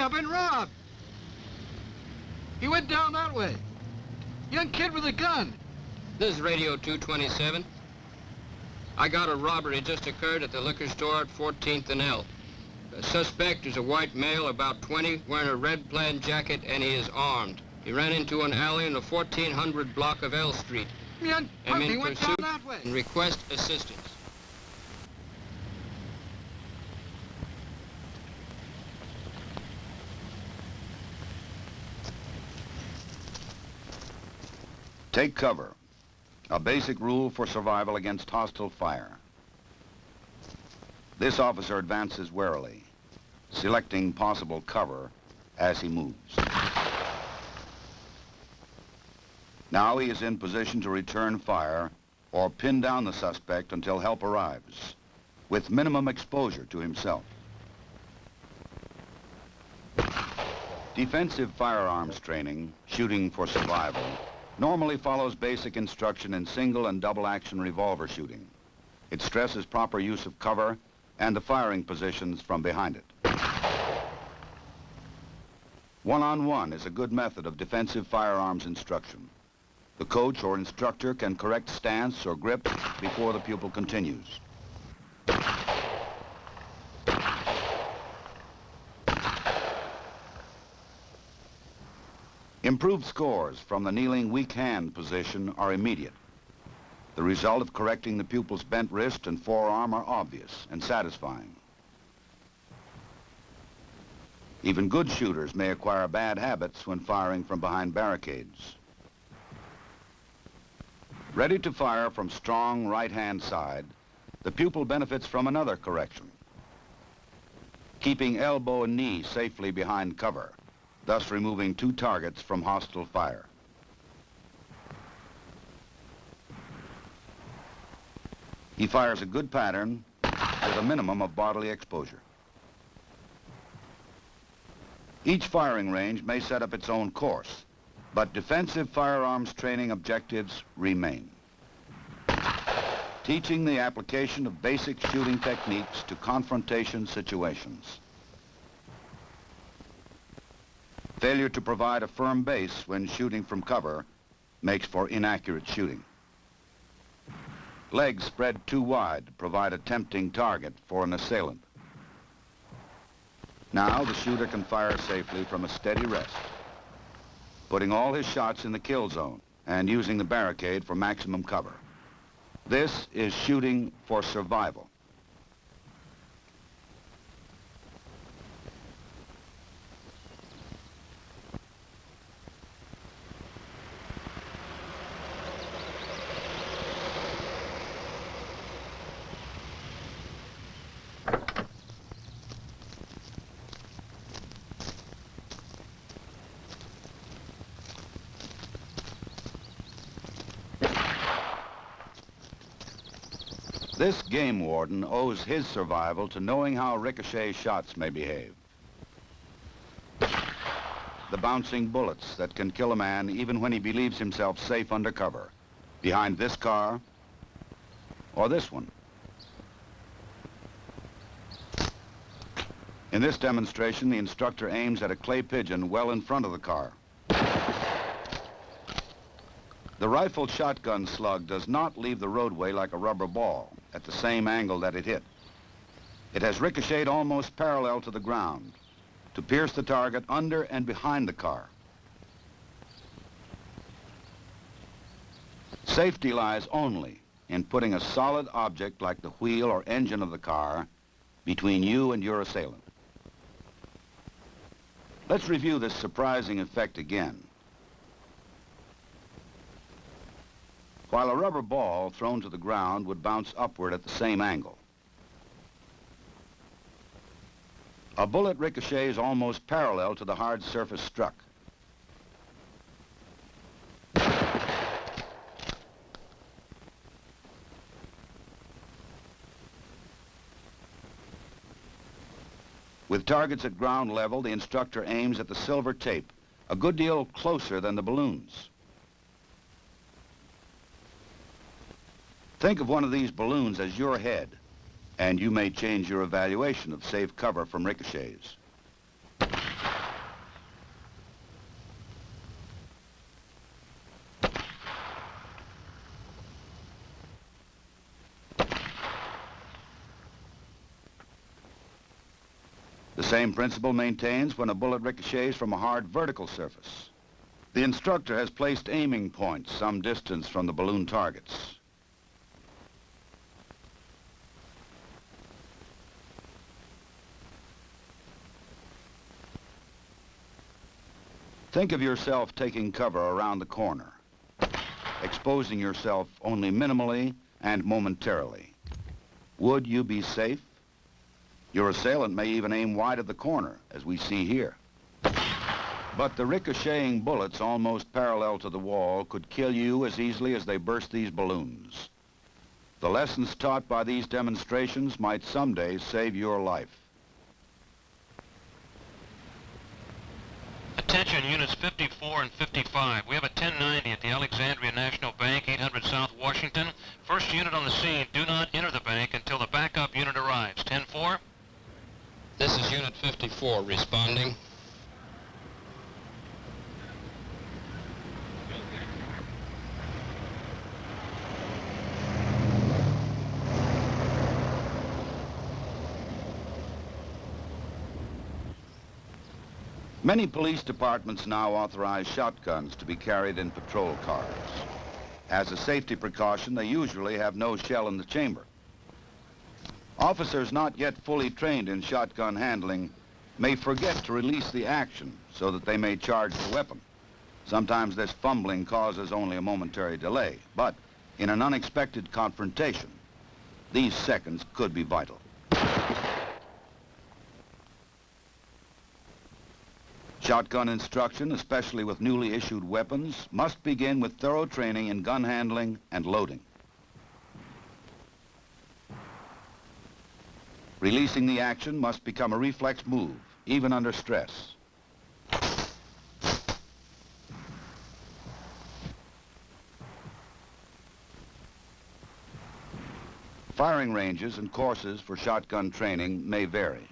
I've been robbed. He went down that way. Young kid with a gun. This is Radio 227. I got a robbery just occurred at the liquor store at 14th and L. The suspect is a white male, about 20, wearing a red plaid jacket, and he is armed. He ran into an alley in the 1400 block of L Street. Young I'm puppy in went pursuit down that way. and request assistance. Take cover. A basic rule for survival against hostile fire. This officer advances warily, selecting possible cover as he moves. Now he is in position to return fire or pin down the suspect until help arrives, with minimum exposure to himself. Defensive firearms training, shooting for survival, normally follows basic instruction in single and double action revolver shooting. It stresses proper use of cover and the firing positions from behind it. One-on-one is a good method of defensive firearms instruction. The coach or instructor can correct stance or grip before the pupil continues. Improved scores from the kneeling weak hand position are immediate. The result of correcting the pupil's bent wrist and forearm are obvious and satisfying. Even good shooters may acquire bad habits when firing from behind barricades. Ready to fire from strong right-hand side, the pupil benefits from another correction. Keeping elbow and knee safely behind cover, thus removing two targets from hostile fire. He fires a good pattern with a minimum of bodily exposure. Each firing range may set up its own course, but defensive firearms training objectives remain. Teaching the application of basic shooting techniques to confrontation situations. Failure to provide a firm base when shooting from cover makes for inaccurate shooting. Legs spread too wide provide a tempting target for an assailant. Now the shooter can fire safely from a steady rest, putting all his shots in the kill zone and using the barricade for maximum cover. This is shooting for survival. This game warden owes his survival to knowing how ricochet shots may behave. The bouncing bullets that can kill a man even when he believes himself safe under cover, behind this car or this one. In this demonstration, the instructor aims at a clay pigeon well in front of the car. The rifled shotgun slug does not leave the roadway like a rubber ball at the same angle that it hit. It has ricocheted almost parallel to the ground to pierce the target under and behind the car. Safety lies only in putting a solid object like the wheel or engine of the car between you and your assailant. Let's review this surprising effect again. While a rubber ball thrown to the ground would bounce upward at the same angle, a bullet ricochets almost parallel to the hard surface struck. With targets at ground level, the instructor aims at the silver tape, a good deal closer than the balloons. Think of one of these balloons as your head, and you may change your evaluation of safe cover from ricochets. same principle maintains when a bullet ricochets from a hard vertical surface. The instructor has placed aiming points some distance from the balloon targets. Think of yourself taking cover around the corner, exposing yourself only minimally and momentarily. Would you be safe? Your assailant may even aim wide of the corner, as we see here. But the ricocheting bullets almost parallel to the wall could kill you as easily as they burst these balloons. The lessons taught by these demonstrations might someday save your life. Attention units 54 and 55. We have a 1090 at the Alexandria National Bank, 800 South Washington. First unit on the scene, do not enter the bank until the backup unit arrives. 10-4. This is Unit 54 responding. Many police departments now authorize shotguns to be carried in patrol cars. As a safety precaution, they usually have no shell in the chamber. Officers not yet fully trained in shotgun handling may forget to release the action so that they may charge the weapon. Sometimes this fumbling causes only a momentary delay, but in an unexpected confrontation, these seconds could be vital. Shotgun instruction, especially with newly issued weapons, must begin with thorough training in gun handling and loading. Releasing the action must become a reflex move, even under stress. Firing ranges and courses for shotgun training may vary.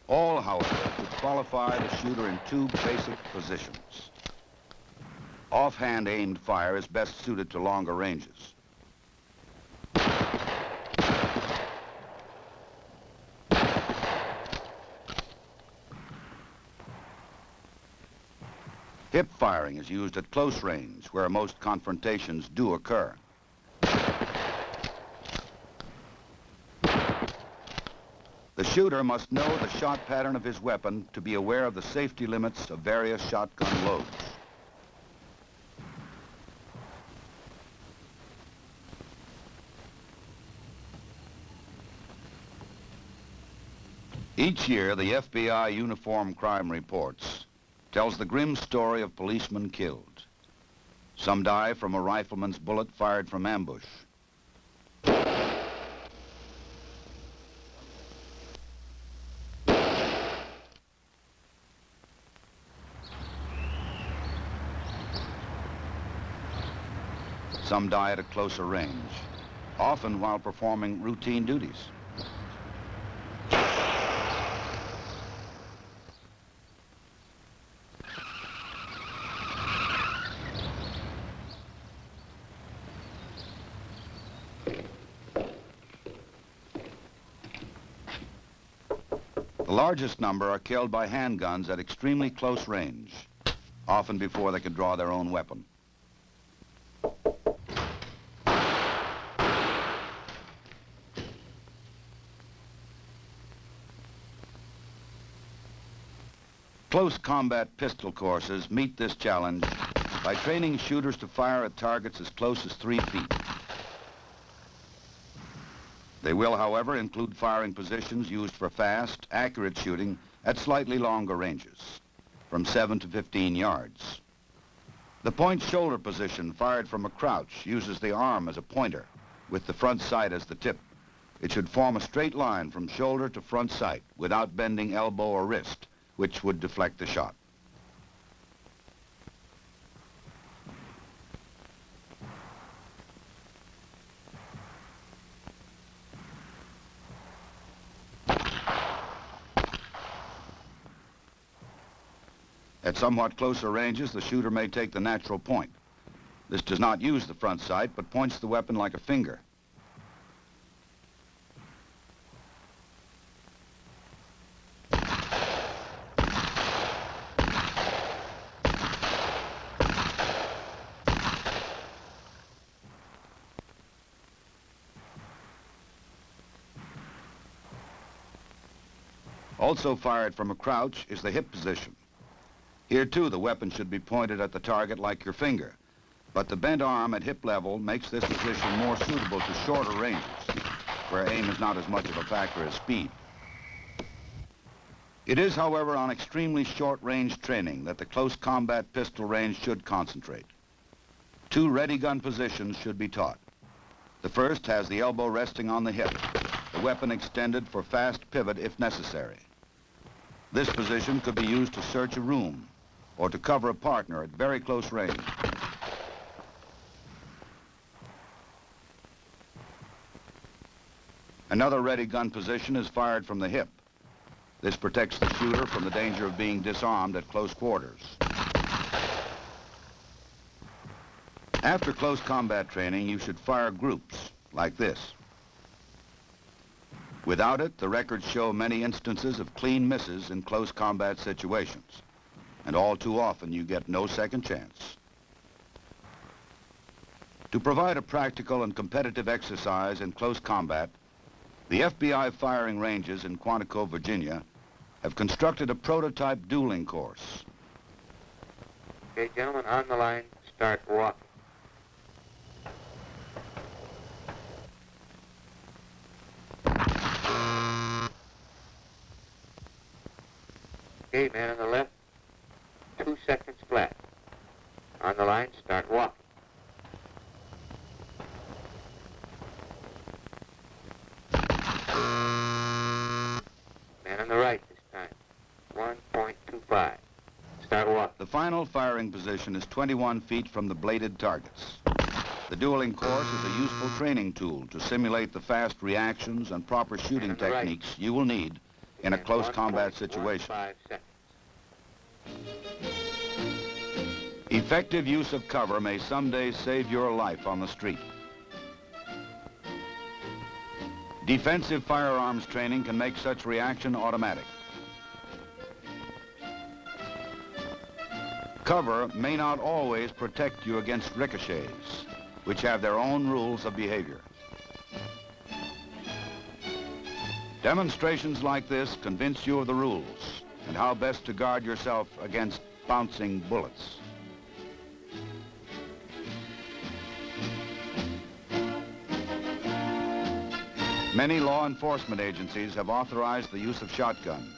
All, however, would qualify the shooter in two basic positions. Offhand aimed fire is best suited to longer ranges. Hip firing is used at close range, where most confrontations do occur. The shooter must know the shot pattern of his weapon to be aware of the safety limits of various shotgun loads. Each year, the FBI Uniform Crime Reports tells the grim story of policemen killed. Some die from a rifleman's bullet fired from ambush. Some die at a closer range, often while performing routine duties. The largest number are killed by handguns at extremely close range, often before they can draw their own weapon. Close combat pistol courses meet this challenge by training shooters to fire at targets as close as 3 feet. They will, however, include firing positions used for fast, accurate shooting at slightly longer ranges, from 7 to 15 yards. The point shoulder position fired from a crouch uses the arm as a pointer, with the front sight as the tip. It should form a straight line from shoulder to front sight without bending elbow or wrist, which would deflect the shot. At somewhat closer ranges, the shooter may take the natural point. This does not use the front sight, but points the weapon like a finger. Also fired from a crouch is the hip position. Here too, the weapon should be pointed at the target like your finger, but the bent arm at hip level makes this position more suitable to shorter ranges, where aim is not as much of a factor as speed. It is, however, on extremely short-range training that the close combat pistol range should concentrate. 2 ready gun positions should be taught. The first has the elbow resting on the hip, the weapon extended for fast pivot if necessary. This position could be used to search a room or to cover a partner at very close range. Another ready gun position is fired from the hip. This protects the shooter from the danger of being disarmed at close quarters. After close combat training, you should fire groups like this. Without it, the records show many instances of clean misses in close combat situations, and all too often you get no second chance. To provide a practical and competitive exercise in close combat, the FBI firing ranges in Quantico, Virginia, have constructed a prototype dueling course. Okay, gentlemen, on the line, start walking. Okay, man on the left, 2 seconds flat. On the line, start walking. Man on the right this time, 1.25. Start walking. The final firing position is 21 feet from the bladed targets. The dueling course is a useful training tool to simulate the fast reactions and proper shooting techniques you will need in a close combat situation. Effective use of cover may someday save your life on the street. Defensive firearms training can make such reaction automatic. Cover may not always protect you against ricochets, which have their own rules of behavior. Demonstrations like this convince you of the rules and how best to guard yourself against bouncing bullets. Many law enforcement agencies have authorized the use of shotguns.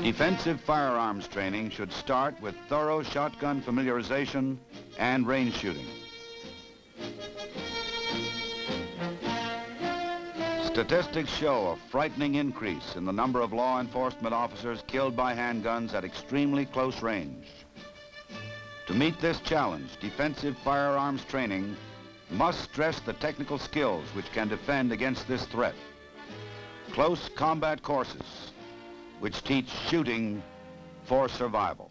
Defensive firearms training should start with thorough shotgun familiarization and range shooting. Statistics show a frightening increase in the number of law enforcement officers killed by handguns at extremely close range. To meet this challenge, defensive firearms training must stress the technical skills which can defend against this threat. Close combat courses which teach shooting for survival.